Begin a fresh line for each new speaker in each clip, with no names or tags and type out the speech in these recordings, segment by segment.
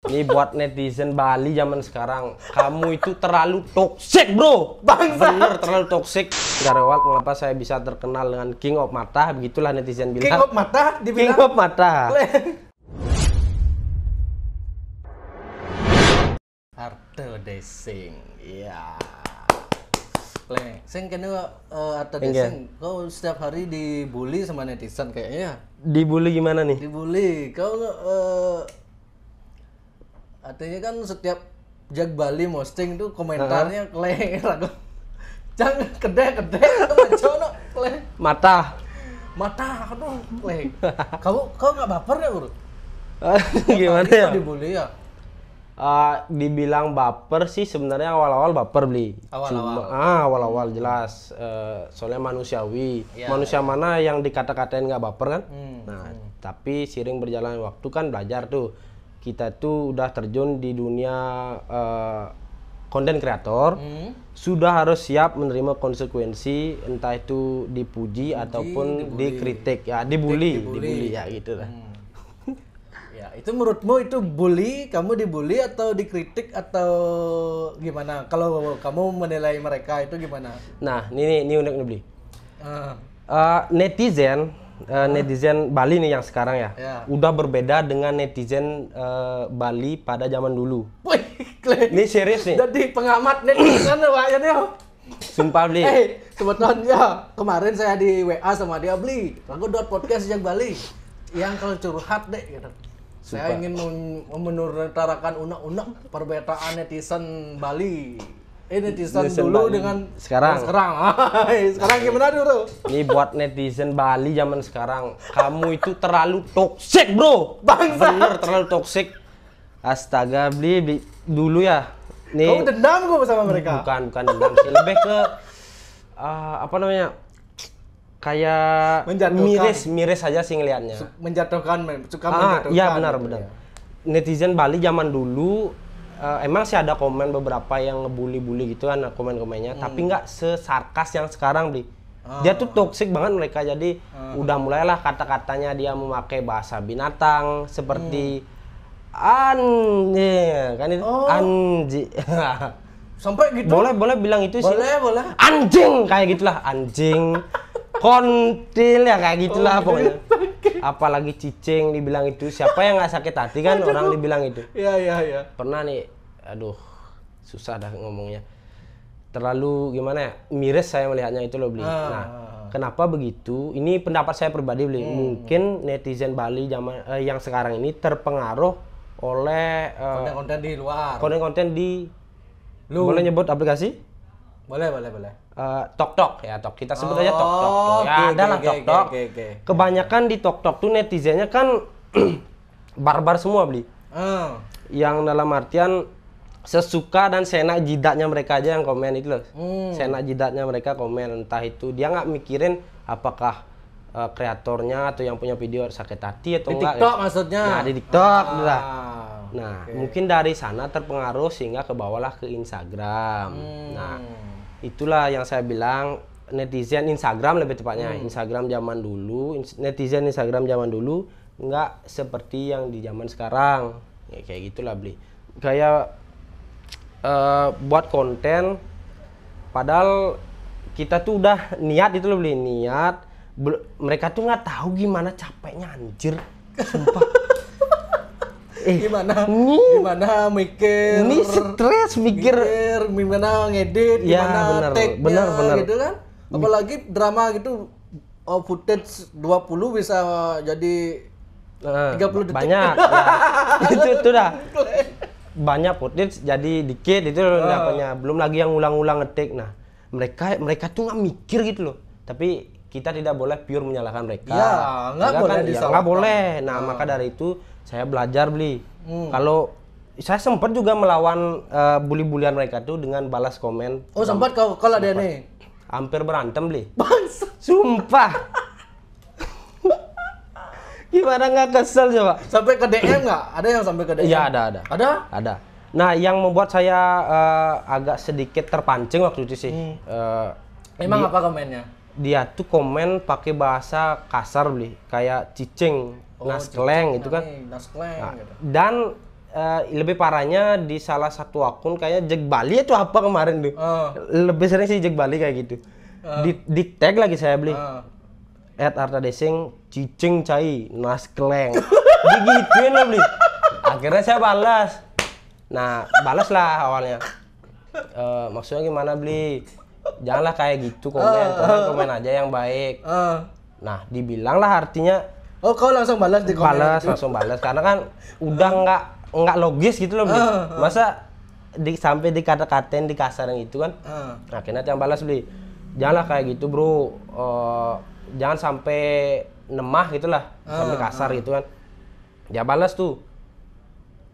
Ini buat netizen Bali zaman sekarang. Kamu itu terlalu toksik, bro.
Bangsa.
Bener, terlalu toksik. Dari awal kenapa saya bisa terkenal dengan King of Mata, begitulah netizen bilang.
King of Mata dibilang.
King of Mata.
Arte desing.
Iya.
Leng, sing kene arte desing. Kau setiap hari dibully sama netizen kayaknya.
Dibully gimana nih?
Dibully. Kau artinya kan setiap Jag Bali posting tuh komentarnya kleng ragu. Jangan kede itu mencono kleng.
Mata.
Aduh kleng. Kau nggak baper ya, Bro?
Gimana ya?
Dibully ya?
Dibilang baper sih sebenarnya awal-awal baper beli. Awal-awal jelas. Soalnya manusiawi.
Ya,
Manusia mana yang dikata-katain nggak baper kan? Tapi seiring berjalan waktu kan belajar tuh. Kita tuh udah terjun di dunia konten kreator, sudah harus siap menerima konsekuensi, entah itu dipuji ataupun dikritik, ya dibully ya gitu lah.
Ya, itu menurutmu itu bully, kamu dibully atau dikritik atau gimana? Kalau kamu menilai mereka itu gimana?
Nah, ini unik nih beli. Netizen Bali nih yang sekarang ya, udah berbeda dengan netizen Bali pada zaman dulu.
Wih,
ini serius nih.
Jadi pengamat netizen ya nih.
Sumpah beli.
Kebetulan ya kemarin saya di WA sama dia beli. Aku buat podcast yang Bali, yang kalau curhat deh gitu. Sumpah. Saya ingin menutarakan unek-unek perbedaan netizen Bali. Netizen dulu Bali dengan
sekarang.
Sekarang gimana dulu?
Ini buat netizen Bali zaman sekarang. Kamu itu terlalu toksik, bro.
Bangsa.
Bener, terlalu toksik. Astaga, beli dulu ya. Nih,
kamu dendam gue sama mereka?
Bukan dendam sih. Lebih ke apa namanya? Kayak miris aja sih ngelihatnya.
Menjatuhkan, suka menjatuhkan.
Iya benar. Netizen Bali zaman dulu emang sih ada komen beberapa yang ngebully-bully gitu kan komen-komennya, tapi nggak sesarkas yang sekarang beli. Dia tuh toksik banget mereka, jadi udah mulailah kata-katanya dia memakai bahasa binatang seperti anjing kan itu anjing.
Sampai gitu?
Boleh bilang itu sih.
Boleh.
Anjing kayak gitulah, anjing. Kontil ya kayak gitulah pokoknya. Apalagi cicing dibilang itu, siapa yang nggak sakit hati kan orang dibilang itu.
Iya.
Pernah nih, aduh susah dah ngomongnya. Terlalu gimana ya, miris saya melihatnya itu loh beli. Nah, kenapa begitu? Ini pendapat saya pribadi beli. Mungkin netizen Bali yang sekarang ini terpengaruh oleh
konten-konten di luar.
Konten-konten di boleh nyebut aplikasi?
Boleh.
Tok ya, kita sebut aja Tok. Ya adalah Tok. Kebanyakan di Tok tuh netizennya kan barbar semua beli. Yang dalam artian sesuka dan seenak jidatnya mereka aja yang komen itu loh. Seenak jidatnya mereka komen, entah itu dia nggak mikirin apakah kreatornya atau yang punya video sakit hati atau enggak.
Di TikTok maksudnya.
Nah, di TikTok lah. Nah, mungkin dari sana terpengaruh sehingga kebawalah ke Instagram. Nah, itulah yang saya bilang netizen Instagram lebih tepatnya. Instagram zaman dulu, netizen Instagram zaman dulu nggak seperti yang di zaman sekarang. Ya, kayak gitulah beli. Kayak buat konten padahal kita tuh udah niat itu loh beli, niat. Mereka tuh nggak tahu gimana capeknya anjir. Sumpah.
Gimana mikir,
ini stres mikir
gimana ngedit, gimana take-nya gitu kan. Apalagi drama gitu, footage 20 bisa jadi 30 detik.
Banyak ya. itu dah banyak footage jadi dikit itu dapatnya. Belum lagi yang ulang-ulang ngetik. Nah, mereka tuh nggak mikir gitu loh. Tapi kita tidak boleh pure menyalahkan mereka.
Ya, nggak
boleh. Nah, maka dari itu saya belajar beli. Kalau saya sempat juga melawan bully-bulian mereka tuh dengan balas komen.
Sempat kalau ada nih.
Hampir berantem beli.
Bangsa.
Sumpah. Gimana nggak kesel coba?
Sampai ke DM nggak? Ada yang sampai ke DM?
Iya ada. Ada. Nah, yang membuat saya agak sedikit terpancing waktu itu sih.
Emang apa komennya?
Dia tuh komen pakai bahasa kasar beli, kayak cicing, naskleng gitu kan.
Naskleng.
Nah, dan lebih parahnya di salah satu akun kayaknya Jeg Bali itu apa kemarin tuh. Lebih sering sih Jeg Bali kayak gitu. Di tag lagi saya beli. Arta Desing cicing cai nas keleng. Digituin lah beli. Akhirnya saya balas. Nah, balas lah awalnya. Maksudnya gimana beli? Janganlah kayak gitu komen aja yang baik. Nah, dibilang lah artinya.
Oh, kau langsung balas di komen?
Langsung balas karena kan udah nggak logis gitu loh beli. Masa sampai dikata-katain dikasarin itu kan? Akhirnya yang balas beli. Janganlah kayak gitu bro. Jangan sampai nemah gitulah, sampai kasar gitu kan. Ya balas tuh.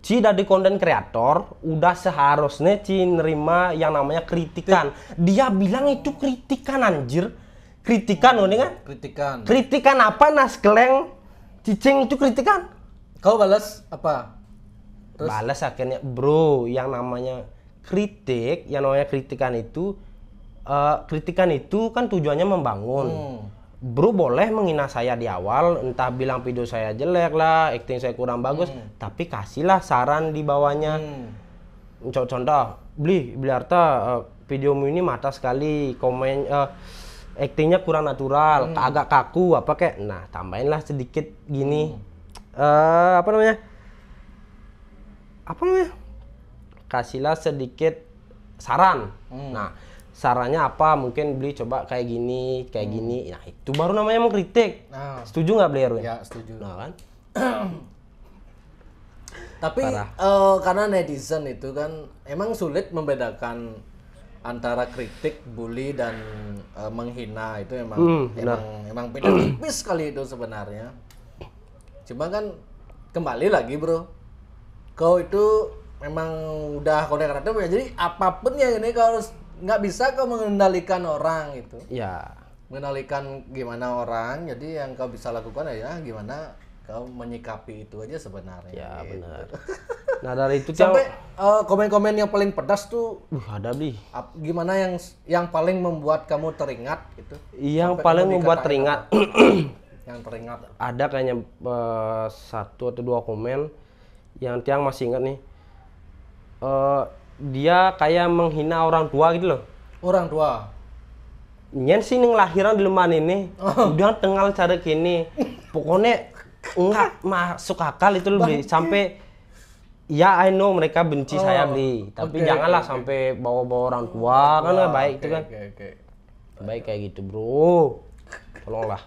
Ci dari konten kreator udah seharusnya Ci nerima yang namanya kritikan. Dia bilang itu kritikan anjir. Kritikan loh ini kan?
Kritikan.
Kritikan apa nas keleng? Cicing itu kritikan.
Kau balas apa?
Terus? Balas akhirnya bro, yang namanya kritikan itu kan tujuannya membangun. Bro boleh menghina saya di awal, entah bilang video saya jelek lah, acting saya kurang bagus, tapi kasihlah saran di bawahnya. Contoh, beli Arta, videomu ini mata sekali, komen actingnya kurang natural, agak kaku apa kayak. Nah, tambahinlah sedikit gini. Apa namanya? Kasihlah sedikit saran. Nah, sarannya apa? Mungkin beli coba kayak gini. Nah, itu baru namanya mengkritik. Setuju nggak beli Erwin?
Ya, setuju.
Nah, kan?
Tapi karena netizen itu kan emang sulit membedakan antara kritik, bully dan menghina. Itu emang beda tipis sekali itu sebenarnya. Cuma kan kembali lagi bro, kau itu memang udah konten kreator ya, jadi apapun ya ini kau harus nggak bisa kau mengendalikan orang gitu.
Ya.
Mengendalikan gimana orang, jadi yang kau bisa lakukan ya gimana kau menyikapi itu aja sebenarnya.
Ya gitu. Benar.
Nah
dari itu
sampai komen-komen yang paling pedas tuh.
Ada bi.
Gimana yang paling membuat kamu teringat gitu?
Yang paling membuat teringat.
Yang teringat.
Ada kayaknya 1 atau 2 komen yang Tiang masih ingat nih. Dia kayak menghina orang tua gitu loh.
Orang tua?
Nyen sih ning lahiran di leman ini, udah tengah cara kini. Pokoknya enggak masuk akal itu lebih sampai ya I know mereka benci saya beli, tapi janganlah sampai bawa-bawa orang tua kan nggak baik itu kan. Baik kayak gitu bro, tolonglah.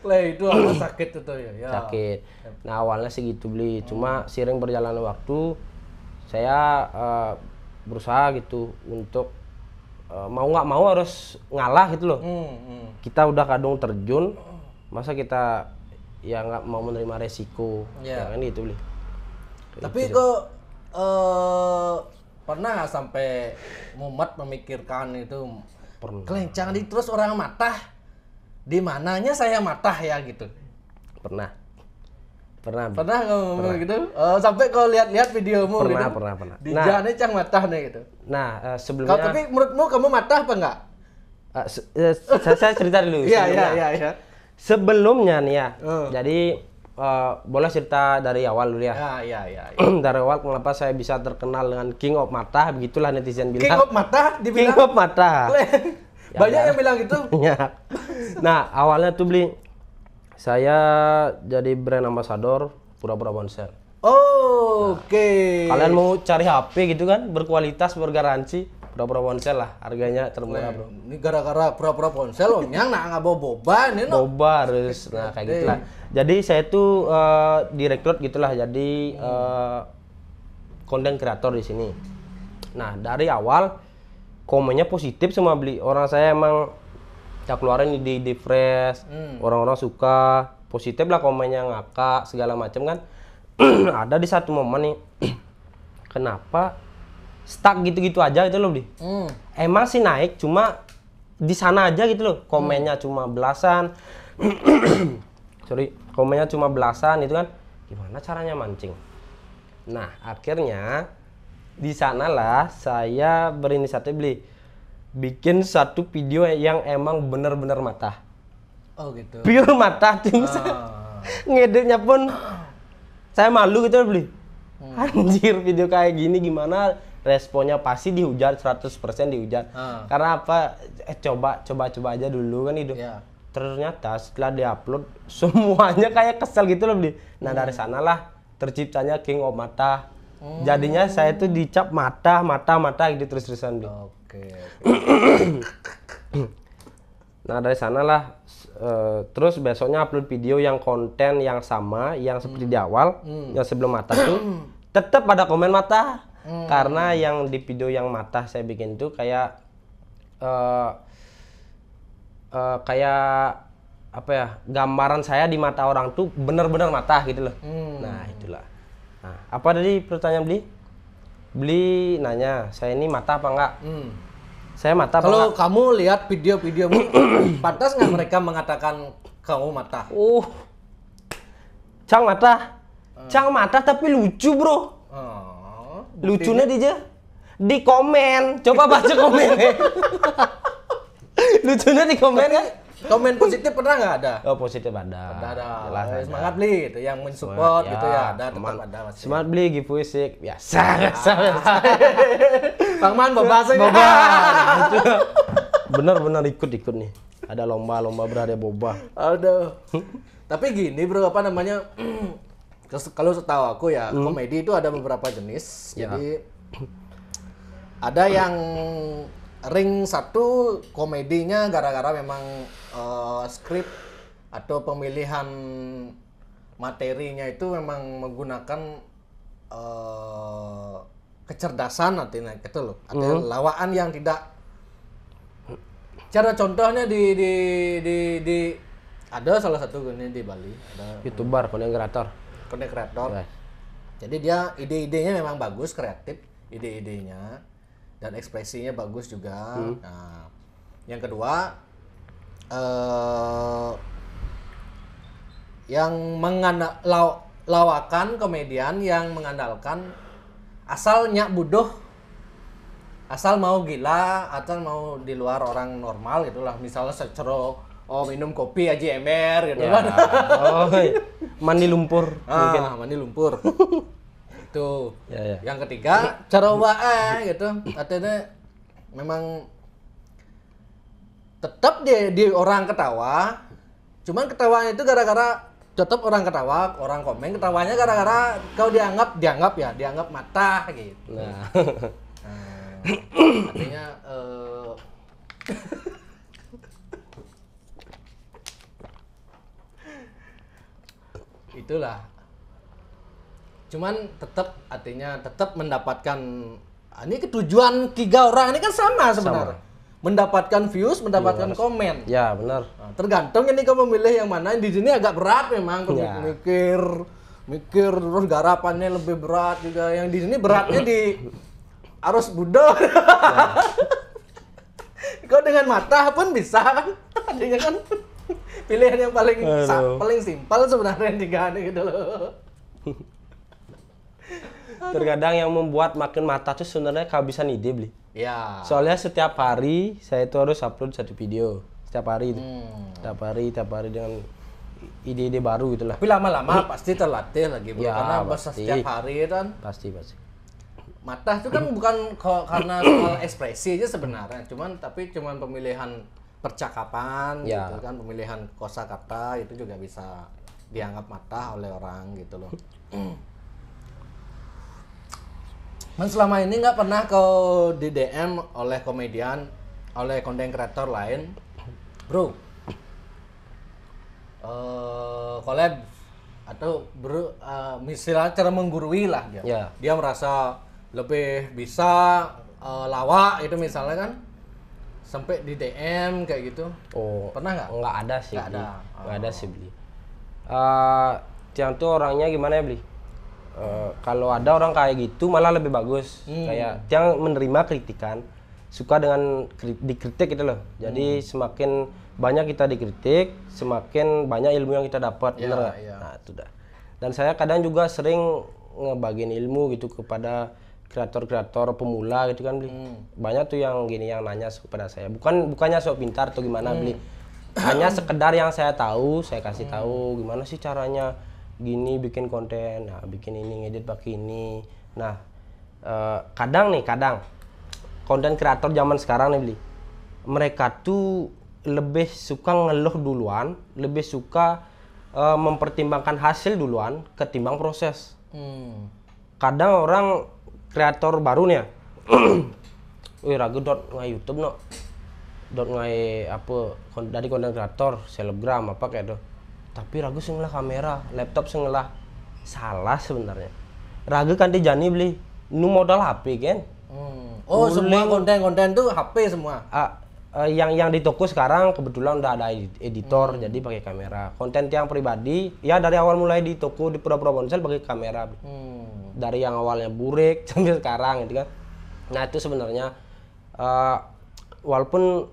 Itu apa sakit itu ya?
Sakit. Nah awalnya sih gitu beli, cuma sering berjalannya waktu saya berusaha gitu untuk mau nggak mau harus ngalah gitu loh. Kita udah kadung terjun, masa kita ya nggak mau menerima resiko, ya kan gitu beli.
Tapi kok pernah nggak sampai mumet memikirkan itu?
Pernah.
Kelencangan terus orang matah, di mananya saya matah ya gitu?
Pernah
ngomong gitu? Sampai kau lihat videomu
pernah,
gitu?
Pernah.
Di jalannya cang matah nih gitu?
Nah, sebelumnya...
Tapi menurutmu kamu matah apa enggak?
Saya cerita dulu.
Iya.
Sebelumnya nih ya, jadi boleh cerita dari awal dulu ya?
Iya.
Dari awal kenapa saya bisa terkenal dengan King of Matah, begitulah netizen bilang.
King of Matah dibilang?
King of Matah.
Banyak yang bilang gitu?
Nah, awalnya tuh beli, saya jadi brand ambassador pura-pura ponsel.
Oke.
Kalian mau cari HP gitu kan, berkualitas, bergaransi, pura-pura ponsel lah, harganya termurah bro.
Ini gara-gara pura-pura ponsel loh, nyang nggak bawa boba nih no.
Boba harus, nah kayak gitulah. Jadi saya tuh direkrut gitulah, jadi konten kreator di sini. Nah dari awal komennya positif semua beli. Orang saya emang ya keluarin di fresh, orang-orang suka, positif lah komennya, ngakak segala macam kan. Ada di satu momen nih, kenapa stuck gitu-gitu aja gitu loh beli. Emang sih naik, cuma di sana aja gitu loh, komennya cuma belasan. Komennya cuma belasan itu kan, gimana caranya mancing. Nah akhirnya di sanalah saya berinisiatif beli bikin satu video yang emang bener-bener matah.
Oh gitu.
Pure matah, ngeditnya pun saya malu gitu beli. Anjir, video kayak gini gimana responnya, pasti dihujat, 100% dihujat. Karena apa? Coba aja dulu kan itu.
Ya.
Ternyata setelah diupload semuanya kayak kesel gitu loh, Bli. Nah, dari sanalah terciptanya King of Mata. Jadinya saya tuh dicap mata gitu terus-terusan, Bli.
Oke.
Nah, dari sanalah terus besoknya upload video yang konten yang sama yang seperti di awal, yang sebelum mata tuh tetap ada komen mata. Karena yang di video yang mata saya bikin tuh kayak kayak apa ya, gambaran saya di mata orang tuh benar-benar mata gitu loh. Nah, itulah. Nah, apa tadi pertanyaan Beli nanya saya ini mata apa enggak? Saya mata apa
Kalau
enggak?
kamu lihat video-videomu, pantas nggak mereka mengatakan kamu mata?
Cang mata tapi lucu, bro. Lucunya di komen. Coba baca komennya. Lucunya di komen kan?
Komen positif pernah nggak ada?
Oh, positif ada. Jelas ada.
Semangat Bli, itu yang mensupport gitu ya, ada tetap ada masih.
Semangat Bli, giveaway sik. Biasa.
Bang Man boba.
Bener ikut nih. Ada lomba berhadiah boba.
Aduh. Tapi gini bro, apa namanya? Kalau setahu aku ya, komedi itu ada beberapa jenis. Jadi ada yang ring satu komedinya gara-gara memang skrip atau pemilihan materinya itu memang menggunakan kecerdasan artinya gitu loh. Ada lawaan yang tidak. Cara contohnya di ada salah satu ini di Bali, ada
YouTuber, content creator.
Yes. Jadi dia ide-idenya memang bagus, kreatif ide-idenya dan ekspresinya bagus juga. Nah, yang kedua yang lawakan komedian yang mengandalkan asal nyak budoh, asal mau gila, asal mau di luar orang normal gitulah. Misalnya secero minum kopi aja ember gitu kan.
Mandi lumpur mungkin.
Mandi lumpur. Itu.
Ya.
Yang ketiga, cara wae gitu. Artinya memang tetap di orang ketawa. Cuman ketawanya itu gara-gara tetap orang ketawa, orang komen ketawanya gara-gara kau dianggap mata gitu.
Nah.
Artinya itulah. Cuman tetap mendapatkan ini ketujuan 3 orang ini kan sama sebenarnya. Mendapatkan views, mendapatkan komen.
Ya, benar.
Nah, tergantung ini kamu memilih yang mana. Di sini agak berat memang mikir terus garapannya lebih berat juga. Yang di sini beratnya di arus budo. Kau dengan mata pun bisa kan? Artinya kan pilihan yang paling simpel sebenarnya 3 gitu loh.
Terkadang yang membuat makin mata tuh sebenarnya kehabisan ide, Bli.
Ya.
Soalnya setiap hari saya itu harus upload 1 video. Setiap hari itu. Tiap hari dengan ide-ide baru gitulah.
Tapi lama-lama pasti terlatih lagi, bro.
Ya,
Karena
pasti.
setiap hari kan.
Pasti.
Mata itu kan bukan karena soal ekspresi aja sebenarnya. Cuman pemilihan percakapan gitu kan, pemilihan kosakata itu juga bisa dianggap mata oleh orang gitu loh. Man, selama ini nggak pernah kau di DM oleh komedian, oleh konten kreator lain, bro, collab atau bro, misalnya cara menggurui lah dia.
Ya.
Dia merasa lebih bisa lawak itu misalnya kan, sampai di DM kayak gitu. Pernah nggak?
Nggak ada sih. Nggak ada sih, Bli. Yang tuh orangnya gimana ya, Bli? Kalau ada orang kayak gitu malah lebih bagus. Kayak yang menerima kritikan, suka dengan dikritik gitu loh. Jadi semakin banyak kita dikritik, semakin banyak ilmu yang kita dapat. Bener nggak? Nah, itu dah. Dan saya kadang juga sering ngebagiin ilmu gitu kepada kreator-kreator pemula gitu kan, Bli. Banyak tuh yang gini yang nanya kepada saya. Bukannya sok pintar atau gimana, Bli. Hanya sekedar yang saya tahu, saya kasih tahu gimana sih caranya gini bikin konten, nah bikin ini, ngedit pakai ini. Nah, kadang konten kreator zaman sekarang nih Bli, mereka tuh lebih suka ngeluh duluan, lebih suka mempertimbangkan hasil duluan ketimbang proses. Kadang orang kreator baru nih ya, wih ragu dot nge YouTube no, dot nge apa dari konten kreator, selebgram apa kayak itu. Tapi ragu sengelah kamera, laptop sengelah salah sebenarnya. Ragu kan dijani beli, nu modal HP kan.
Oh semua konten-konten tuh HP semua.
Yang di toko sekarang kebetulan udah ada editor jadi pakai kamera. Konten yang pribadi ya dari awal mulai di toko di pura-pura ponsel pakai kamera. Dari yang awalnya burik sampai sekarang gitu kan. Nah itu sebenarnya walaupun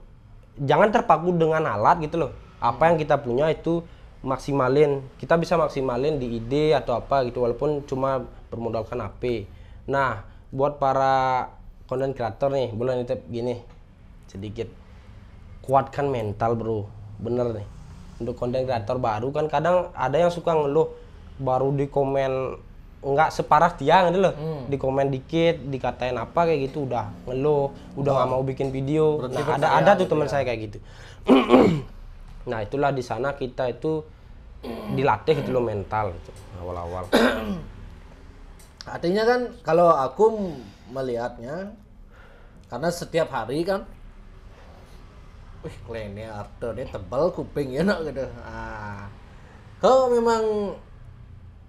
jangan terpaku dengan alat gitu loh. Apa yang kita punya itu maksimalin. Kita bisa maksimalin di ide atau apa gitu walaupun cuma bermodalkan HP. Nah buat para konten kreator nih boleh nitip gini sedikit. Kuatkan mental bro, bener nih. Untuk konten kreator baru kan kadang ada yang suka ngeluh baru di komen nggak separah dia gitu loh. Di komen dikit, dikatain apa kayak gitu udah ngeluh, udah nggak mau bikin video. Nah ada tuh teman saya kayak gitu. Nah itulah di sana kita itu dilatih gitu loh mental gitu awal-awal.
Artinya kan kalau aku melihatnya karena setiap hari kan wih, kliennya Arthur dia tebal kuping ya nak gitu. Kalau memang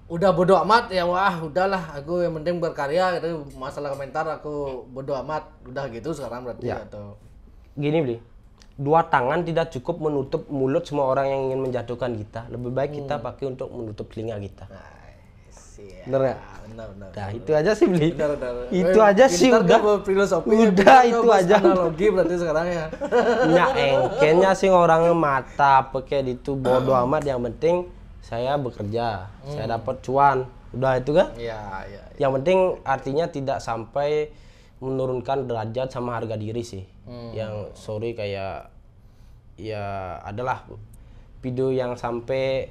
udah bodo amat ya wah udahlah aku yang penting berkarya gitu masalah komentar aku bodo amat udah gitu sekarang berarti
ya.
Atau
gini Bli, 2 tangan tidak cukup menutup mulut semua orang yang ingin menjatuhkan kita. Lebih baik kita pakai untuk menutup telinga kita. Bener nggak?
Benar.
Nah itu aja sih Bli.
Benar.
Itu aja sih udah.
Filosofi
udah itu aja.
Analogi berarti sekarang ya.
Ya engkennya sih orang mata pakai itu bodo amat yang penting saya bekerja, saya dapat cuan. Udah itu kan?
Iya.
Yang penting artinya tidak sampai menurunkan derajat sama harga diri sih. Yang sorry kayak ya adalah video yang sampai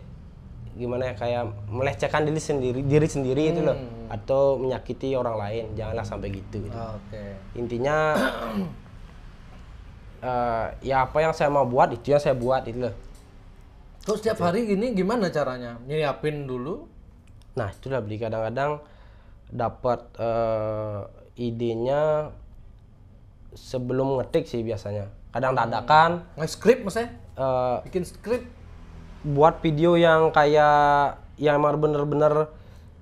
gimana ya kayak melecehkan diri sendiri itu loh atau menyakiti orang lain, janganlah sampai gitu. Intinya ya apa yang saya mau buat itu yang saya buat itu loh.
Terus setiap hari gini gimana caranya nyiapin dulu?
Nah itu udah Beli, kadang-kadang dapat idenya sebelum ngetik sih biasanya, kadang dadakan
Nge-script maksudnya? Bikin skrip
buat video yang kayak yang bener-bener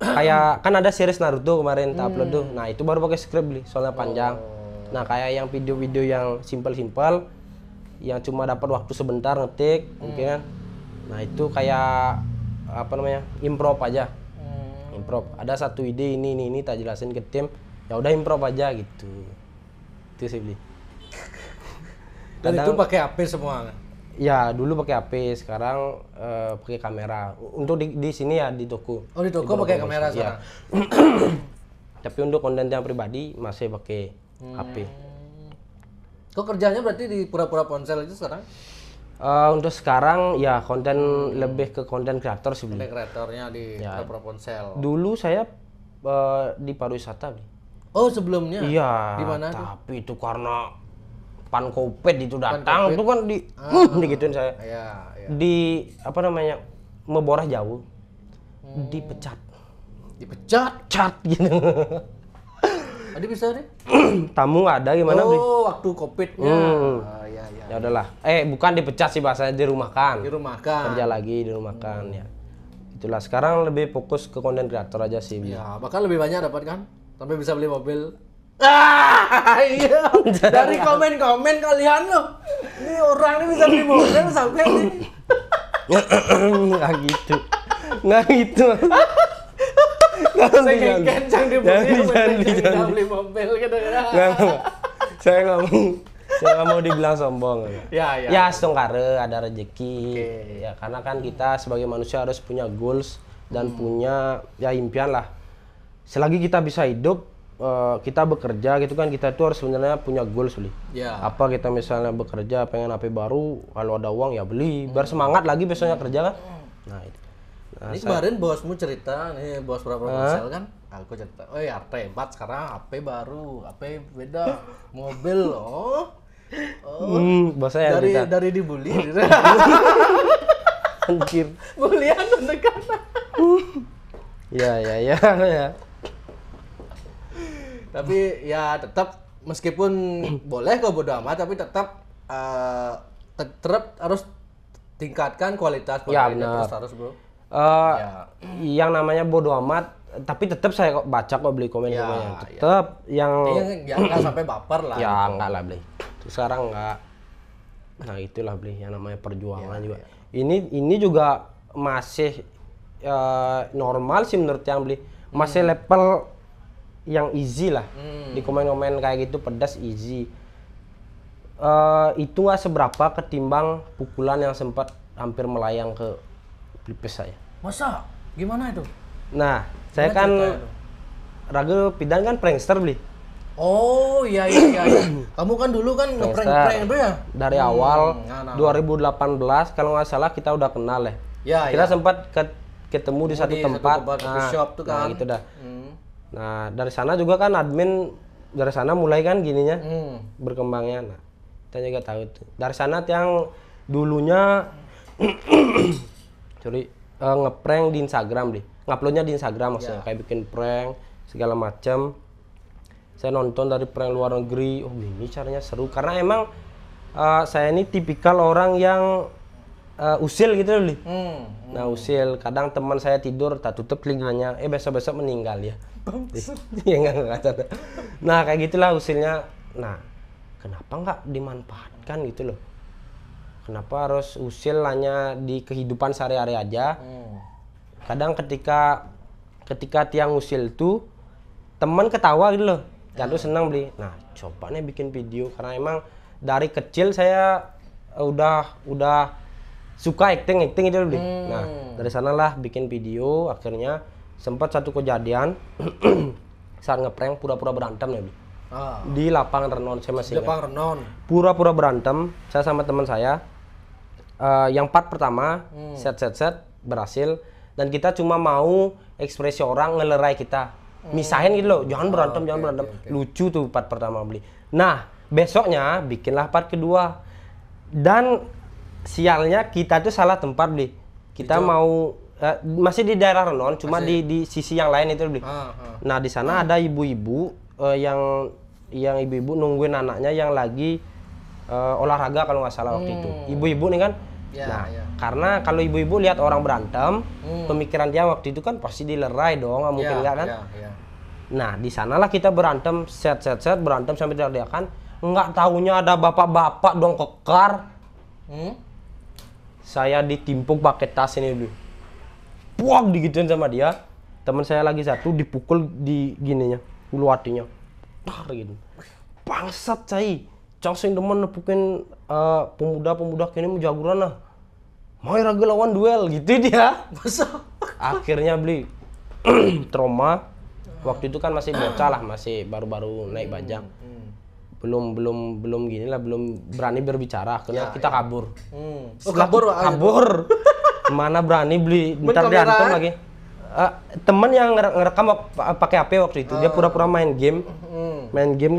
kayak kan ada series Naruto kemarin tak upload tuh. Nah itu baru pakai script Bli, soalnya panjang. Nah kayak yang video-video yang simpel-simpel yang cuma dapat waktu sebentar ngetik mungkin kan. Nah itu kayak apa namanya improv aja. Improv, ada satu ide ini tak jelasin ke tim, ya udah improv aja gitu. Itu sih Bli.
Dan itu pakai HP semua?
Ya dulu pakai HP, sekarang pakai kamera. Untuk di sini ya di toko.
Oh di toko pakai kamera sekarang.
Ya. Tapi untuk konten yang pribadi masih pakai HP.
Kok kerjanya berarti di pura-pura ponsel itu sekarang?
Untuk sekarang ya konten lebih ke konten kreator sih.
Konten kreatornya di pura-pura ponsel.
Dulu saya di pariwisata.
Oh sebelumnya?
Iya.
Di mana?
Tapi itu karena pan Covid itu datang itu kan digituin saya.
Iya.
Di apa namanya Meborah jauh. Dipecat gitu.
Tadi bisa deh.
Tamu nggak ada gimana Bli?
Waktu Covid-nya. Iya.
Ya udahlah. Bukan dipecat sih bahasanya, dirumahkan. Kerja lagi dirumahkan ya. Itulah sekarang lebih fokus ke konten kreator aja sih.
Ya, bahkan lebih banyak dapat kan? Sampai bisa beli mobil. Iya. Dari komen-komen kalian loh. Ini orang ini bisa beli mobil sampai ini.
Nggak gitu.
Saya kencang jangan beli mobil gitu ya.
Saya nggak mau dibilang sombong. Ya setengkare ada rezeki. Ya karena kan kita sebagai manusia harus punya goals dan punya ya impian lah. Selagi kita bisa hidup, kita bekerja gitu kan, kita tuh harus sebenarnya punya goals beli. Apa kita misalnya bekerja pengen HP baru, kalau ada uang ya beli, biar semangat lagi besoknya kerja kan. Nah
Nah, ini kemarin bosmu cerita, nih bos berapa Marcel kan, aku cerita, oh ya HP hebat sekarang, HP baru, HP beda, mobil,
bos saya
dari dibully,
anjir,
bulian mendekat.
Ya.
Tapi ya tetap meskipun boleh kok bodo amat, tapi tetap harus tingkatkan kualitas
ya,
kontennya terus bro.
Yang namanya bodo amat, tapi tetap saya kok baca kok beli komen-komennya. Tetap yang
nggak sampai baper lah.
Ya enggak lah beli. Sekarang enggak. Nah itulah beli yang namanya perjuangan juga. Ini juga masih normal sih menurut yang beli. Masih level yang easy lah. Di komen-komen kayak gitu pedas easy. Itu nggak seberapa ketimbang pukulan yang sempat hampir melayang ke pelipis saya.
Masa? Gimana itu?
Nah, saya kan Rage Pidan kan prankster beli.
Oh iya. Kamu kan dulu kan ngeprank itu ya?
Dari awal 2018 kalau nggak salah kita udah kenal ya. Kita sempat ketemu di satu tempat.
Shop tuh kan.
Nah, gitu dah. Nah, dari sana juga kan admin dari sana mulai kan gininya berkembangnya. Nah, kita juga tahu tuh. Dari sana yang dulunya ngeprank di Instagram deh, nguploadnya di Instagram maksudnya kayak bikin prank segala macam. Saya nonton dari prank luar negeri, oh ini caranya seru karena emang saya ini tipikal orang yang usil gitu loh. Nah usil, kadang teman saya tidur tak tutup telinganya, besok-besok meninggal ya. Ya enggak. Nah kayak gitulah usilnya. Nah kenapa nggak dimanfaatkan gitu loh? Kenapa harus usil hanya di kehidupan sehari-hari aja? Kadang ketika tiang usil tuh teman ketawa gitu loh, jatuh senang beli. Nah coba nih bikin video karena emang dari kecil saya udah suka acting itu loh beli. Nah dari sanalah bikin video. Akhirnya sempat satu kejadian saat ngeprank pura-pura berantem ya beli. Di lapangan Renon saya masih ingat. Pura-pura berantem saya sama teman saya. Yang part pertama set berhasil dan kita cuma mau ekspresi orang ngelerai kita, misahin gitu loh, jangan berantem. Lucu tuh part pertama beli. Nah besoknya bikinlah part kedua dan sialnya kita tuh salah tempat beli. Kita mau masih di daerah Renon, cuma di sisi yang lain itu beli. Nah di sana ada ibu-ibu yang ibu-ibu nungguin anaknya yang lagi olahraga kalau nggak salah waktu itu. Ibu-ibu nih kan. Karena kalau ibu-ibu lihat orang berantem, pemikiran dia waktu itu kan pasti dilerai dong, nggak mungkin nggak kan? Nah di sanalah kita berantem, set berantem sampai teriakan. Nggak taunya ada bapak-bapak dong kekar. Saya ditimpuk pakai tas ini dulu. Puak digituin sama dia. Teman saya lagi satu dipukul di gininya, ulu hatinya. Gitu. Bangsat saya. Cang demen nepukin pemuda-pemuda kini menjaguran lah. Mau Rage lawan duel gitu dia. Akhirnya beli trauma. Waktu itu kan masih bocah lah, masih baru-baru naik bajang. Belum gini lah, belum berani berbicara. Akhirnya kita kabur. Kabur. Mana berani beli, bentar diantum lagi. Temen yang ngerekam pakai HP waktu itu, dia pura-pura main game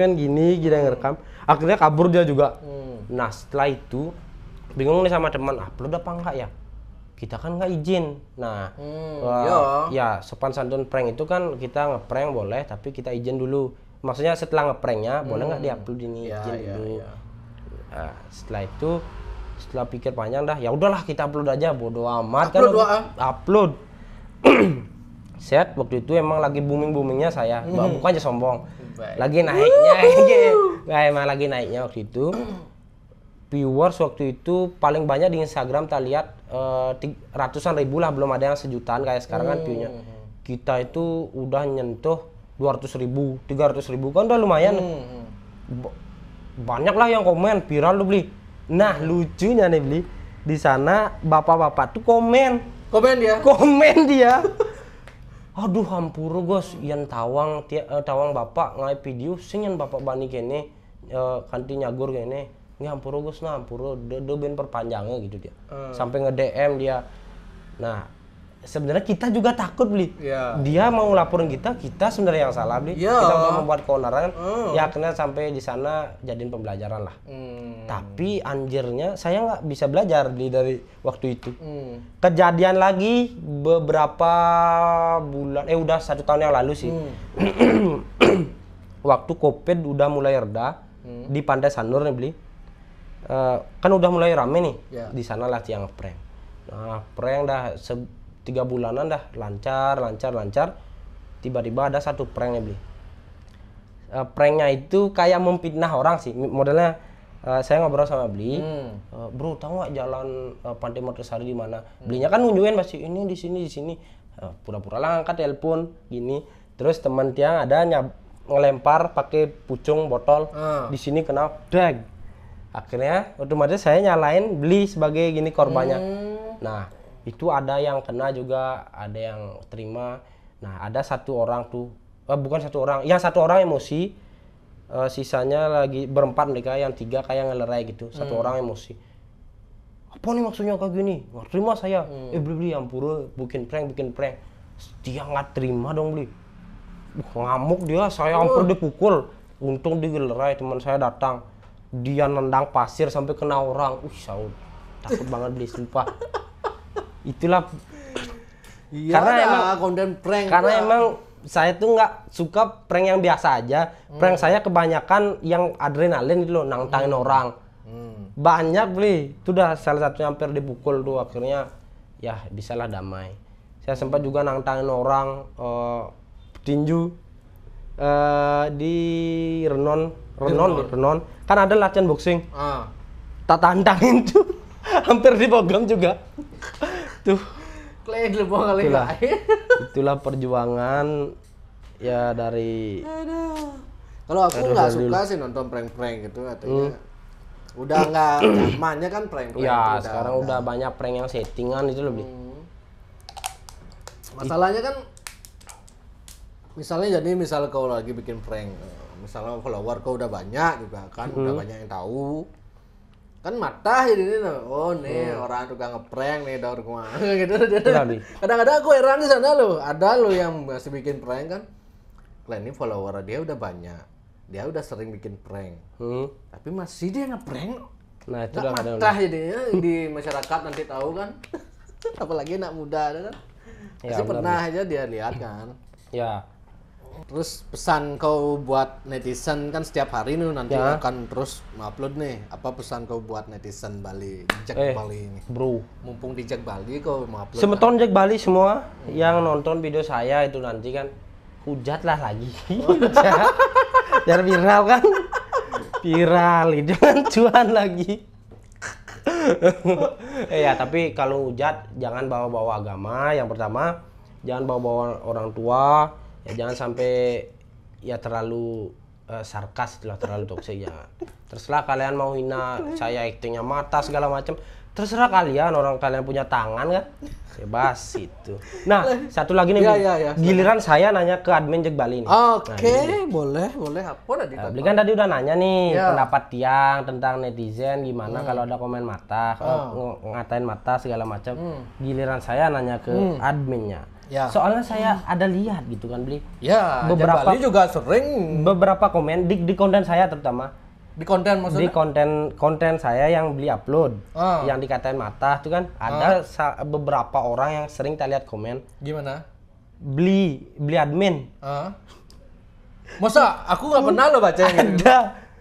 kan gini dia ngerekam. Akhirnya kabur dia juga. Nah setelah itu bingung nih sama teman, upload apa enggak ya? Kita kan nggak izin. Nah ya sopan santun prank itu kan kita ngeprank boleh, tapi kita izin dulu. Maksudnya setelah ngepranknya boleh nggak diupload ini, izin dulu. Nah, setelah itu setelah pikir panjang dah, ya udahlah kita upload aja, bodo amat. Upload. Set waktu itu emang lagi boomingnya saya, bukan aja sombong. Lagi naiknya, emang lagi naiknya waktu itu. Viewers waktu itu paling banyak di Instagram kita lihat ratusan ribu lah, belum ada yang sejutaan kayak sekarang kan view-nya. Kita itu udah nyentuh 200.000, 300.000 kan udah lumayan. Banyak lah yang komen, viral lu beli. Nah lucunya nih beli, di sana bapak-bapak tuh komen dia. Aduh hampuru gos, yang tawang bapak ngai video sing yang bapak bani kene kanti nyagur kene. Nggak hampuru gos, nah hampuru do ben perpanjangnya gitu dia. Sampai nge-DM dia. Nah, sebenarnya kita juga takut beli.
Iya.
Dia mau ngelaporin kita sebenarnya yang salah beli.
Iya.
Kita udah membuat keonaran, ya akhirnya sampai di sana jadiin pembelajaran lah. Tapi anjirnya saya nggak bisa belajar beli dari waktu itu. Kejadian lagi beberapa bulan, udah 1 tahun yang lalu sih. Waktu COVID udah mulai reda di Pantai Sanur nih beli. Kan udah mulai rame nih. Di sana lah yang prank. Nah, prank dah 3 bulanan dah lancar. Tiba-tiba ada satu prank nih beli. Pranknya itu kayak memfitnah orang sih. Modelnya saya ngobrol sama beli, bro tahu nggak jalan Pantai Motosari di mana? Belinya kan nunjukin pasti ini di sini. Pura-pura lah angkat telepon gini. Terus teman tiang ada ngelempar pakai pucung botol di sini kena dag. Akhirnya otomatis saya nyalain beli sebagai gini korbannya. Nah, itu ada yang kena juga, ada yang terima. Nah, ada satu orang tuh, bukan satu orang, yang satu orang emosi, sisanya lagi berempat mereka, yang 3 kayak ngelerai gitu. Satu orang emosi. Apa nih maksudnya kayak gini? Nggak terima saya. Beli ampura, bikin prank. Dia nggak terima dong beli. Ngamuk dia, saya hampir dipukul. Untung digelerai, teman saya datang. Dia nendang pasir sampai kena orang. Saud. Takut banget beli, sumpah. Itulah.
Iya, karena emang konten prank.
Karena emang saya tuh nggak suka prank yang biasa aja. Prank saya kebanyakan yang adrenalin itu loh, nantangin orang. Banyak beli. Itu udah salah satunya hampir dipukul tuh, akhirnya ya bisalah damai. Saya sempat juga nantangin orang tinju di Renon kan ada latihan boxing. Tak tantangin tuh hampir dibogam juga. Tuh. Itulah perjuangan ya dari.
Kalau aku nggak suka sih nonton prank-prank gitu, artinya udah nggak zamannya kan prank-prank.
Ya sekarang udah banyak prank yang settingan itu lebih.
Masalahnya kan, misalnya kau lagi bikin prank, misalnya follower kau udah banyak juga kan, udah banyak yang tahu. Kan mata jadi nih orang tukang ngeprank nih daur kemana gitu. Kadang-kadang aku heran di sana loh, ada loh yang masih bikin prank kan. Lah ini follower dia udah banyak, dia udah sering bikin prank, tapi masih dia ngeprank.
Nah itu udah
mata jadinya di masyarakat nanti tahu kan. Apalagi anak muda kan, pasti pernah aja dia lihat kan.
Ya.
Terus pesan kau buat netizen kan setiap hari nih nanti akan terus upload nih. Apa pesan kau buat netizen Bali, Jack Bali ini?
Bro,
mumpung di Jack Bali kau mau upload.
Semeton Jack Bali semua yang nonton video saya itu nanti kan hujat lah lagi. Biar viral kan. Viral itu kan cuan lagi. Ya tapi kalau hujat jangan bawa-bawa agama. Yang pertama jangan bawa-bawa orang tua. Ya jangan sampai ya terlalu sarkas, terlalu toksik ya. Terserah kalian mau hina saya aktingnya mata segala macam. Terserah kalian, orang kalian punya tangan kan. Bebas itu. Nah, satu lagi nih. Giliran saya nanya ke admin Jack Bali nih.
Oke, boleh. Apa tadi?
Beli kan tadi udah nanya nih pendapat tiang tentang netizen gimana kalau ada komen mata, ngatain mata segala macam. Giliran saya nanya ke adminnya. Soalnya saya ada lihat gitu kan beli.
Ya, beberapa Bali juga sering.
Beberapa komen di konten saya terutama.
Di konten maksudnya?
Di konten saya yang beli upload, yang dikatain mata itu kan ada beberapa orang yang sering kita lihat komen.
Gimana?
Beli admin.
Masa aku nggak pernah lo baca yang
ada.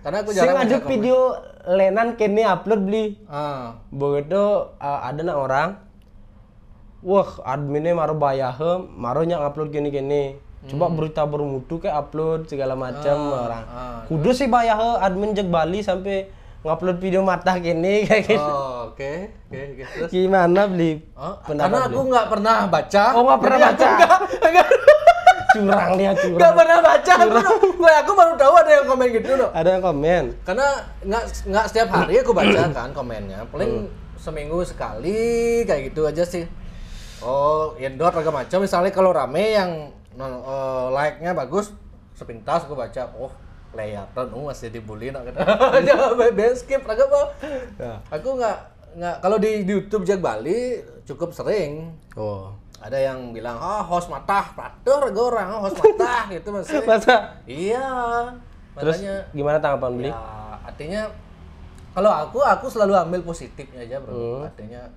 Karena aku jarang baca
komen. Video lenan kini upload beli. Begitu ada orang. Wah, adminnya maru bayahem, maru yang upload gini-gini. Coba berita bermutu kayak upload segala macam orang. Kudu sih bayahe admin Jack Bali sampai ngupload video mata gini kayak gitu.
Oke. Terus
gimana beli?
Karena aku nggak pernah baca.
Oh, nggak pernah baca.
Enggak.
Curang dia.
Nggak pernah baca. Aku baru tahu ada yang komen gitu loh.
Ada yang komen.
Karena nggak setiap hari aku baca kan komennya. Paling seminggu sekali kayak gitu aja sih. Endorse segala macam. Misalnya kalau rame yang like-nya bagus, sepintas aku baca, kelihatan masih dibully nak kata. Jangan skip agak apa. Aku nggak kalau di YouTube Jack Bali cukup sering. Ada yang bilang, host matah, peratur gue orang, host matah gitu maksudnya.
Masa?
Iya.
Terus
Makanya,
gimana tanggapan Beli?
ya, artinya kalau aku selalu ambil positifnya aja bro. Artinya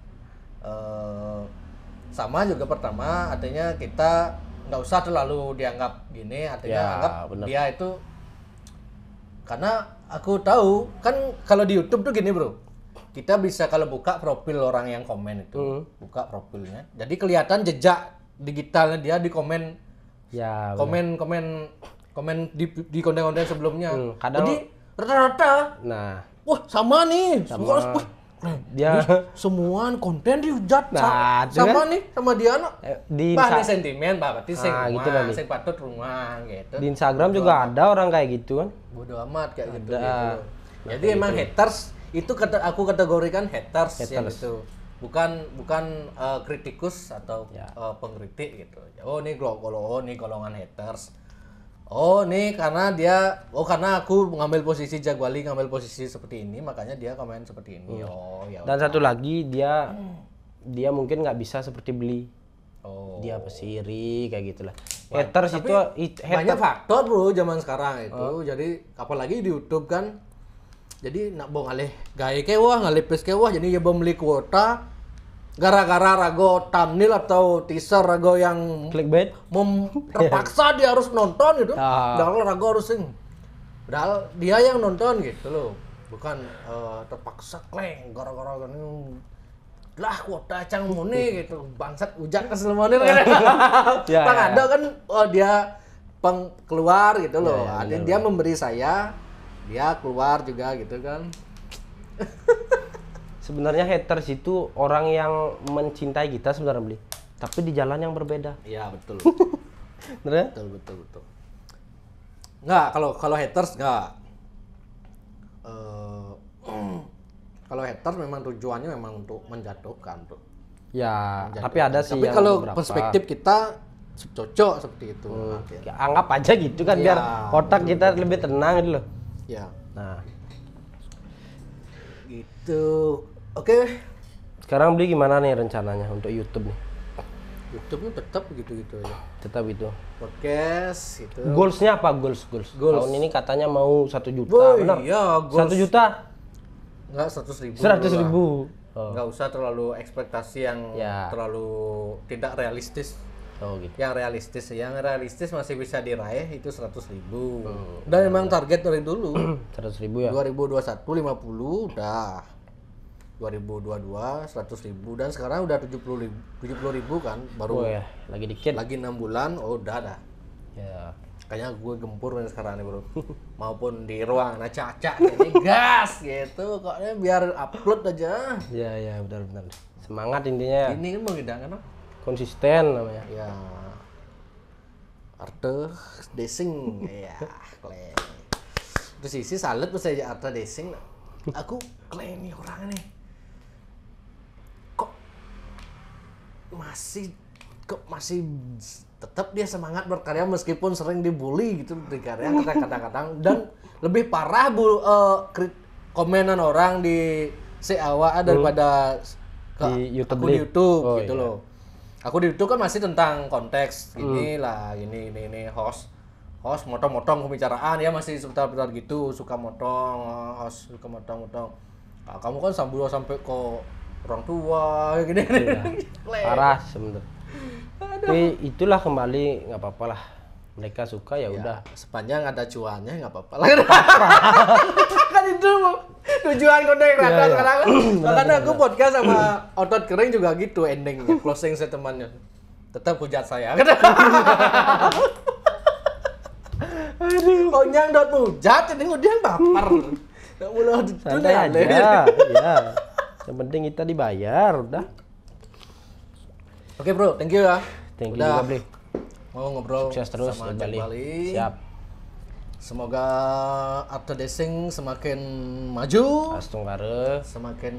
sama juga pertama, artinya kita nggak usah terlalu dianggap gini, artinya
Ya,
anggap
bener.
dia itu, karena aku tahu kan kalau di YouTube tuh gini bro. Kita bisa kalau buka profil orang yang komen itu, buka profilnya. Jadi kelihatan jejak digitalnya dia di komen,
Ya,
komen di konten-konten sebelumnya.
kadang-
Jadi rata-rata,
nah,
wah sama nih,
Sama.
wah,
dia
semua konten dihujat
Nah, itu
sama
kan.
nih sama dia nak.
di
Bah, ini sentimen, bah, berarti sing
Ah, gitu
rumah,
tadi.
sing patut rumah gitu.
di Instagram juga ada orang kayak gitu kan.
Bodoh amat kayak gitu.
Ada.
Jadi emang haters itu aku kategorikan haters yang
Haters.
itu. Bukan kritikus atau pengkritik gitu. Oh nih nih golongan haters. Oh nih karena aku ngambil posisi Jagwali, ngambil posisi seperti ini, makanya dia komen seperti ini. Oh ya.
Dan satu lagi dia mungkin nggak bisa seperti Beli.
Oh.
Dia pesiri kayak gitulah. Haters itu
Banyak faktor bro zaman sekarang itu. Jadi apalagi di YouTube kan. Jadi nak bong alih gaya kewah, ngalih pes kewah, jadi ya beli kuota gara-gara rago thumbnail atau teaser rago yang
clickbait.
terpaksa dia harus nonton gitu.
Ah.
Padahal rago harus sing. Padahal dia yang nonton gitu loh. Bukan terpaksa kleng gara-gara gini. Lah kuota cang muni gitu. Bangsat ujak ke Selmonil kan.
Ya,
Bang
ya,
ada kan dia keluar gitu loh.
Ya,
Ada dia memberi saya, dia keluar juga gitu kan.
Sebenarnya haters itu orang yang mencintai kita sebenarnya Beli. Tapi di jalan yang berbeda.
Iya betul.
Bener?
betul. Enggak, kalau haters enggak. Kalau haters memang tujuannya memang untuk menjatuhkan tuh.
Ya, tapi ada sih
Tapi
yang
kalau
beberapa.
perspektif kita cocok seperti itu.
Ya, anggap aja gitu kan
Iya,
biar otak kita lebih tenang gitu loh.
Ya,
Nah,
gitu. Oke.
sekarang Beli gimana nih rencananya untuk YouTube nih?
YouTube tetap gitu-gitu aja.
Tetap itu.
Podcast itu.
Goalsnya apa? Goals. Tahun ini katanya mau 1 juta,
Boy,
benar?
iya, goals.
1 juta?
Enggak 100.000.
100.000. Oh.
Nggak usah terlalu ekspektasi yang
Ya.
terlalu tidak realistis.
Oh gitu.
Yang realistis masih bisa diraih itu 100.000. Dan memang target dari dulu
100.000 ya?
2021 50 udah, 2022 100.000 dan sekarang udah 70.000 kan baru
Oh ya, lagi dikit.
lagi 6 bulan udah dah.
Ya.
Kayaknya gue gempur nih sekarang nih bro. Maupun di ruang caca ini gas gitu. Pokoknya biar upload aja.
Ya, benar. Semangat intinya.
Ini kan menghidangkan apa?
Konsisten namanya.
Ya arte desing ya kleng. Terus isi salut terus aja arte desing. Aku kleng nih orang nih. Kok masih tetap dia semangat berkarya meskipun sering dibully gitu di karya kadang-kadang dan lebih parah komenan orang di CAWA daripada
Di YouTube
aku di YouTube
Oh,
gitu
iya.
loh. Aku di YouTube kan masih tentang konteks gini lah, ini host motong-motong pembicaraan ya masih sebentar-bentar gitu, suka motong, host suka motong-motong. Nah, kamu kan sampai ke orang tua gini.
Parah sebenarnya. Tapi itulah kembali nggak apa-apa lah. Mereka suka ya udah.
Sepanjang ada cuannya nggak apa-apa lah. Kan itu tujuan konten kreator sekarang. Makanya aku podcast sama Otot Kering juga gitu endingnya, closing statementnya. Tetap hujat saya. Kok nyang dot hujat, ini udah baper. Nggak boleh
Santai aja. Ya. Yang penting kita dibayar udah.
Oke bro, thank you ya.
Thank you
Udah
juga Bli.
mau ngobrol
Sukses terus
sama
di
Jack
Bali.
Bali.
Siap.
Semoga Arte Desing semakin maju,
Astungkare.
semakin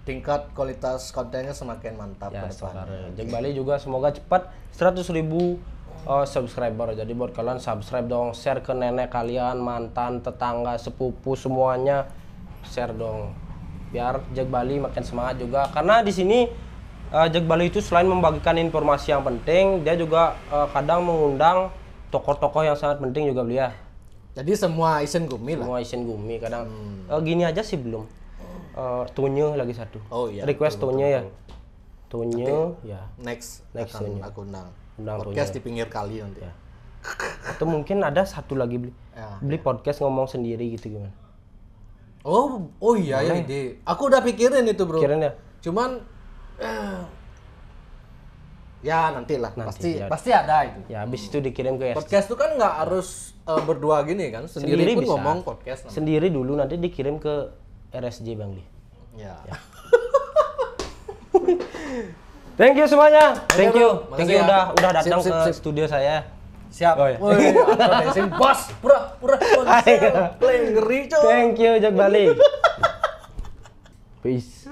tingkat kualitas kontennya semakin mantap
Ya,
ke depannya.
Astungkare. Jack Bali juga semoga cepat 100.000 subscriber. Jadi buat kalian subscribe dong, share ke nenek kalian, mantan, tetangga, sepupu semuanya share dong. Biar Jack Bali makin semangat juga karena di sini Jag Bali itu selain membagikan informasi yang penting, dia juga kadang mengundang tokoh-tokoh yang sangat penting juga beliau.
Jadi semua Asian Gumi lah.
Semua Asian Gumi kadang gini aja sih belum. Tonye lagi satu.
Oh iya.
Request Tonye ya. Tonye ya.
Next
Tonye.
aku undang.
Undang
Podcast
Tonye.
di pinggir kali nanti.
Ya. Atau mungkin ada satu lagi beli.
Ya,
Beli podcast ngomong sendiri gitu gimana?
Oh iya ya ide. Aku udah pikirin itu, Bro.
Pikirin ya?
Cuman ya nantilah.
Nanti,
Pasti ada itu.
Ya habis itu dikirim ke
Podcast itu kan nggak harus berdua gini kan. Sendiri pun
bisa.
ngomong podcast.
Sendiri dulu nanti dikirim ke RSJ Bang Li.
Ya.
Thank you semuanya. Thank you.
Bro.
Thank you
Makasih ya.
udah datang
Sip.
ke studio saya.
Siap.
Oh, iya.
Woi, ada bos. Pura konsel. Play ngeri, coy.
Thank you Jag Bali. Peace.